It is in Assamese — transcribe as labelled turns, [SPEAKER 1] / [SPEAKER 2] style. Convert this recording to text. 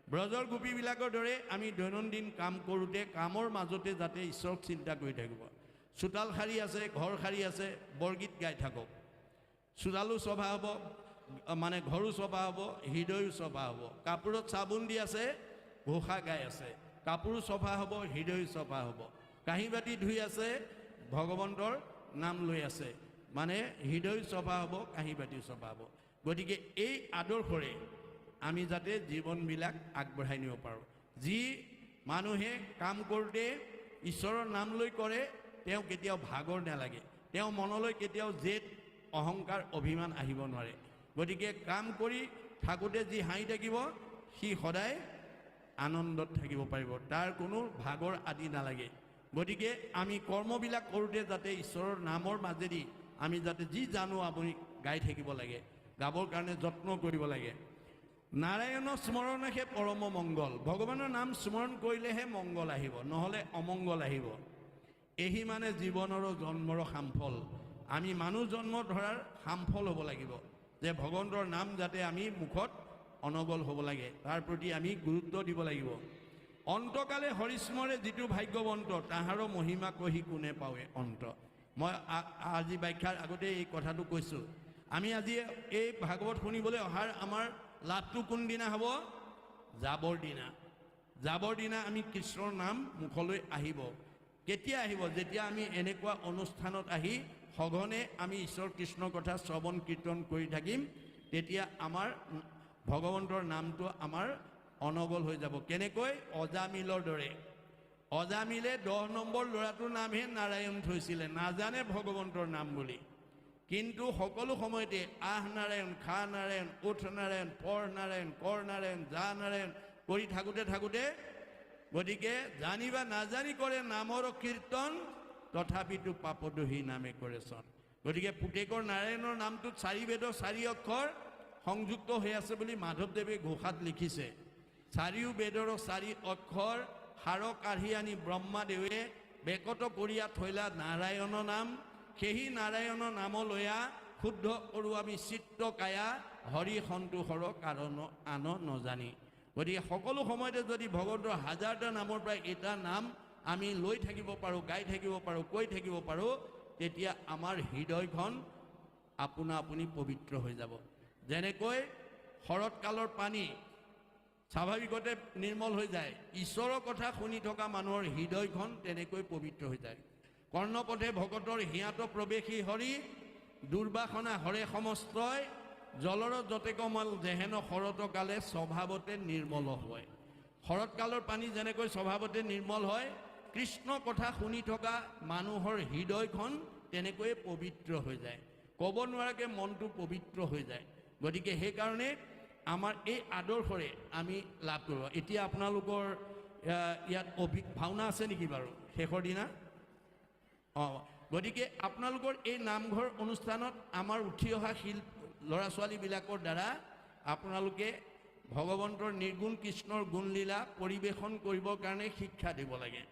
[SPEAKER 1] ব্ৰজৰ গোপীবিলাকৰ দৰে আমি দৈনন্দিন কাম কৰোঁতে কামৰ মাজতে যাতে ঈশ্বৰক চিন্তা কৰি থাকিব। চোতাল সাৰি আছে, ঘৰ সাৰি আছে, বৰগীত গাই থাকক। চোতালো চফা হ'ব, মানে ঘৰো চফা হ'ব, হৃদয়ো চফা হ'ব। কাপোৰত চাবোন দি আছে, ঘোষা গাই আছে, কাপোৰো চফা হ'ব, হৃদয়ো চফা হ'ব। কাঁহী বাতি ধুই আছে, ভগৱন্তৰ নাম লৈ আছে, মানে হৃদয় চফা হ'ব, কাঁহী বাতিও চফা হ'ব। গতিকে এই আদৰ্শৰে আমি যাতে জীৱনবিলাক আগবঢ়াই নিব পাৰোঁ। যি মানুহে কাম কৰোঁতে ঈশ্বৰৰ নাম লৈ কৰে, তেওঁ কেতিয়াও ভাগৰ নালাগে, তেওঁ মনলৈ কেতিয়াও জেদ অহংকাৰ অভিমান আহিব নোৱাৰে। গতিকে কাম কৰি থাকোঁতে যি হাঁহি থাকিব, সি সদায় আনন্দত থাকিব পাৰিব, তাৰ কোনো ভাগৰ আদি নালাগে। গতিকে আমি কৰ্মবিলাক কৰোঁতে যাতে ঈশ্বৰৰ নামৰ মাজেদি আমি যাতে যি জানো আপুনি গাই থাকিব লাগে, গাবৰ কাৰণে যত্ন কৰিব লাগে। নাৰায়ণৰ স্মৰণেহে পৰম মংগল। ভগৱানৰ নাম স্মৰণ কৰিলেহে মংগল আহিব, নহ'লে অমংগল আহিব। এহি মানে জীৱনৰ জন্মৰ সামফল। আমি মানুহ জন্ম ধৰাৰ সামফল হ'ব লাগিব যে ভগৱন্তৰ নাম যাতে আমি মুখত অনগল হ'ব লাগে, তাৰ প্ৰতি আমি গুৰুত্ব দিব লাগিব। অন্তকালে হৰিস্মৰে যিটো ভাগ্যৱন্ত, তাহাৰো মহিমা কহি কোনে পাৱে অন্ত। মই আজি ব্যাখ্যাৰ আগতে এই কথাটো কৈছোঁ। আমি আজি এই ভাগৱত শুনিবলৈ অহাৰ আমাৰ লাভটো কোন দিনা হ'ব? যাবৰ দিনা। যাবৰ দিনা আমি কৃষ্ণৰ নাম মুখলৈ আহিব। কেতিয়া আহিব? যেতিয়া আমি এনেকুৱা অনুষ্ঠানত আহি সঘনে আমি ঈশ্বৰ কৃষ্ণৰ কথা শ্ৰৱণ কীৰ্তন কৰি থাকিম, তেতিয়া আমাৰ ভগৱন্তৰ নামটো আমাৰ অনগল হৈ যাব। কেনেকৈ? অজামিলৰ দৰে। অজামিলে 10 নম্বৰ ল'ৰাটোৰ নামহে নাৰায়ণ থৈছিলে, নাজানে ভগৱন্তৰ নাম বুলি। কিন্তু সকলো সময়তে আহ নাৰায়ণ, খা নাৰায়ণ, উঠ নাৰায়ণ, পৰ নাৰায়ণ, কৰ নাৰায়ণ, যা নাৰায়ণ কৰি থাকোঁতে গতিকে জানিবা নাজানি কৰে নামৰ কীৰ্তন, তথাপিতো পাপদোহী নামে কৰে চন। গতিকে পুতেকৰ নাৰায়ণৰ নামটোত 4 বেদৰ 4 অক্ষৰ সংযুক্ত হৈ আছে বুলি মাধৱদেৱে ঘোষাত লিখিছে। 4 বেদৰ 4 অক্ষৰ সাৰ কাঢ়ি আনি ব্ৰহ্মাদেৱে বেকত কৰিয়া থৈলা নাৰায়ণ নাম। সেই নাৰায়ণ নাম লয়া শুদ্ধ কৰোঁ আমি চিত্ত কায়া, হৰি সন্তোষৰ কাৰণ আন নজানি। গতিকে সকলো সময়তে যদি ভগৱন্তৰ 1000টা নামৰ পৰা এটা নাম আমি লৈ থাকিব পাৰোঁ, গাই থাকিব পাৰোঁ, কৈ থাকিব পাৰোঁ, তেতিয়া আমাৰ হৃদয়খন আপোনা আপুনি পবিত্ৰ হৈ যাব। যেনেকৈ শৰৎকালৰ পানী স্বাভাৱিকতে নিৰ্মল হৈ যায়, ঈশ্বৰৰ কথা শুনি থকা মানুহৰ হৃদয়খন তেনেকৈ পবিত্ৰ হৈ যায়। কৰ্ণপথে ভকতৰ হিয়াত প্ৰৱেশী হৰি, দুৰ্বাসনা হৰে সমস্তই, জলৰ যতে কমল যেহেন শৰতকালে স্বভাৱতে নিৰ্মল হয়। শৰৎকালৰ পানী যেনেকৈ স্বভাৱতে নিৰ্মল হয়, কৃষ্ণ কথা শুনি থকা মানুহৰ হৃদয়খন তেনেকৈয়ে পবিত্ৰ হৈ যায়, ক'ব নোৱাৰাকৈ মনটো পবিত্ৰ হৈ যায়। গতিকে সেইকাৰণে আমাৰ এই আদৰ্শৰে আমি লাভ কৰোঁ। এতিয়া আপোনালোকৰ ইয়াত ভাওনা আছে নেকি বাৰু শেষৰ দিনা? গতিকে আপোনালোকৰ এই নামঘৰ অনুষ্ঠানত আমাৰ উঠি অহা ল'ৰা ছোৱালীবিলাকৰ দ্বাৰা আপোনালোকে ভগৱন্তৰ নিৰ্গুণ কৃষ্ণৰ গুণলীলা পৰিৱেশন কৰিবৰ কাৰণে শিক্ষা দিব লাগে।